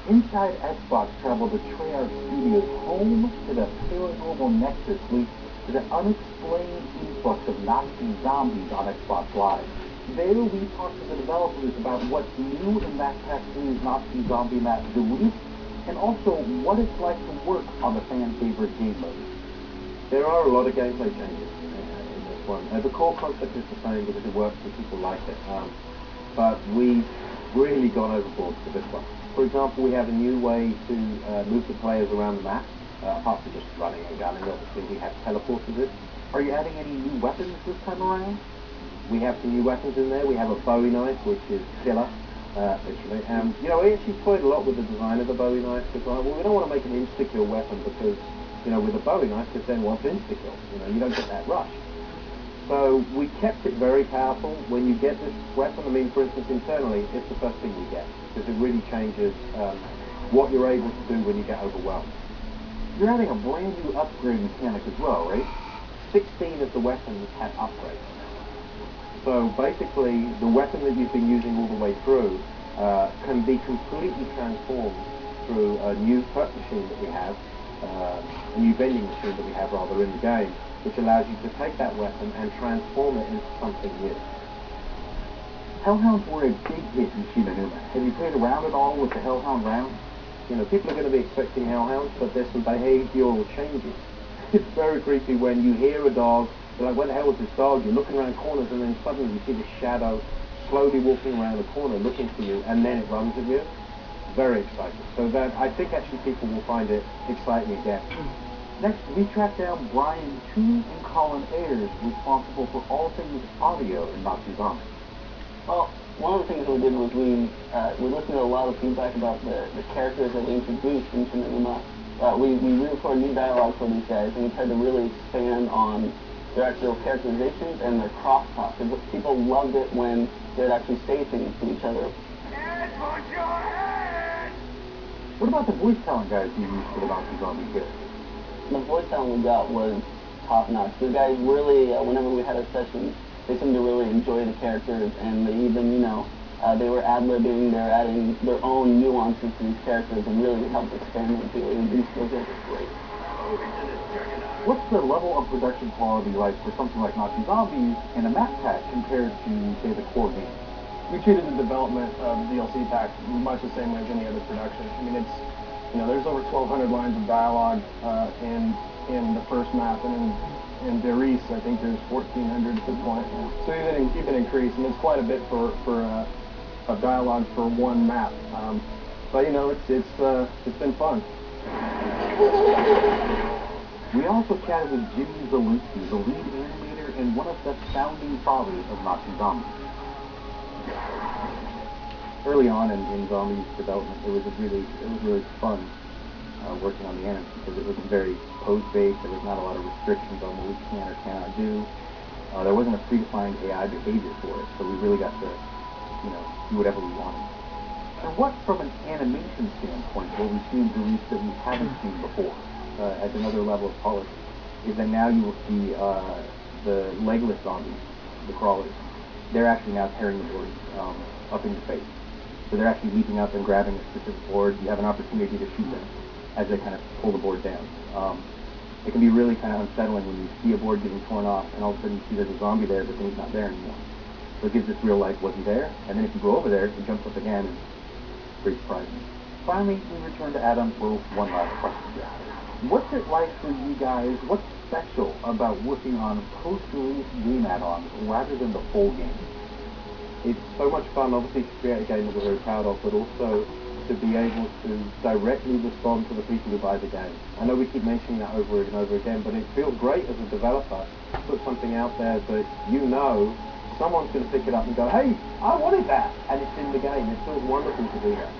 Inside Xbox traveled to Treyarch Studios' home to the paranormal nexus leads to the unexplained influx of Nazi zombies on Xbox Live. There we talked to the developers about what's new in Backpack 3's Nazi zombie map Duluth, and also what it's like to work on the fan-favorite game mode. There are a lot of gameplay changes in this one. The core concept is the same because it works and people like it. But we've really gone overboard for this one. For example, we have a new way to move the players around the map, apart from just running and gunning. Obviously, we have teleporters. Are you adding any new weapons this time around? We have some new weapons in there. We have a Bowie knife, which is killer, literally. You know, we actually toyed a lot with the design of the Bowie knife because, well, we don't want to make an insta-kill weapon because, you know, with a Bowie knife, because then what's insta-kill? You know, you don't get that rush. So we kept it very powerful. When you get this weapon, I mean, for instance, internally, it's the first thing you get because it really changes what you're able to do when you get overwhelmed. You're adding a brand new upgrade mechanic as well, right? 16 of the weapons have upgrades. So basically, the weapon that you've been using all the way through can be completely transformed through a new perk machine that we have, a new vending machine that we have rather in the game, which allows you to take that weapon and transform it into something new. Hellhounds were a big hit in Shimanuma. Have you played around at all with the Hellhound round? You know, people are going to be expecting hellhounds, but there's some behavioral changes. It's very creepy when you hear a dog, you're like, where the hell is this dog? You're looking around corners and then suddenly you see this shadow slowly walking around the corner looking for you, and then it runs at you. Very exciting. So that, I think actually people will find it exciting again. Next, we tracked down Brian Toon and Colin Ayers, responsible for all things audio in Nazi Zombie. Well, one of the things we did was we listened to a lot of feedback about the characters that we introduced in Shimanuma. We re-recorded new dialogue for these guys, and we tried to really expand on their actual characterizations and their crosstalk. People loved it when they'd actually say things to each other. What about the voice talent guys you used for the Nazi Zombie here? The voice talent we got was top-notch. The guys really, whenever we had a session, they seemed to really enjoy the characters, and they even, you know, they were ad-libbing, they're adding their own nuances to these characters and really helped expand them too. These guys are great. What's the level of production quality like for something like Nazi Zombies in a map pack compared to, say, the core game? We treated the development of the DLC pack much the same way as any other production. I mean, it's, you know, there's over 1,200 lines of dialogue in the first map, and in Derice, I think there's 1,400 at this point. So even increased, and it's quite a bit for of dialogue for one map. But you know, it's been fun. We also chatted with Jimmy Zalewski, the lead animator and one of the founding fathers of Nazi Zombies. Early on in Zombies development, it was really fun working on the anime because it wasn't very pose-based. There was not a lot of restrictions on what we can or cannot do. There wasn't a predefined AI behavior for it, so we really got to, you know, do whatever we wanted. And what, from an animation standpoint, will we see in Derice that we haven't seen before? At another level of polish, is that now you will see the legless zombies, the crawlers. They're actually now tearing the board up in your face. So they're actually leaping up and grabbing a specific board. You have an opportunity to shoot them as they kind of pull the board down. It can be really kind of unsettling when you see a board getting torn off and all of a sudden you see there's a zombie there, but then he's not there anymore. So it gives this real life, was he there? And then if you go over there, he jumps up again, and it's pretty surprising. Finally, we return to Adam for one last question. What's it like for you guys? What's special about working on post-release game add-ons rather than the full game? It's so much fun, obviously, to create a game that we're very proud of, but also to be able to directly respond to the people who buy the game. I know we keep mentioning that over and over again, but it feels great as a developer to put something out there that you know someone's going to pick it up and go, hey, I wanted that, and it's in the game. It feels wonderful to do that.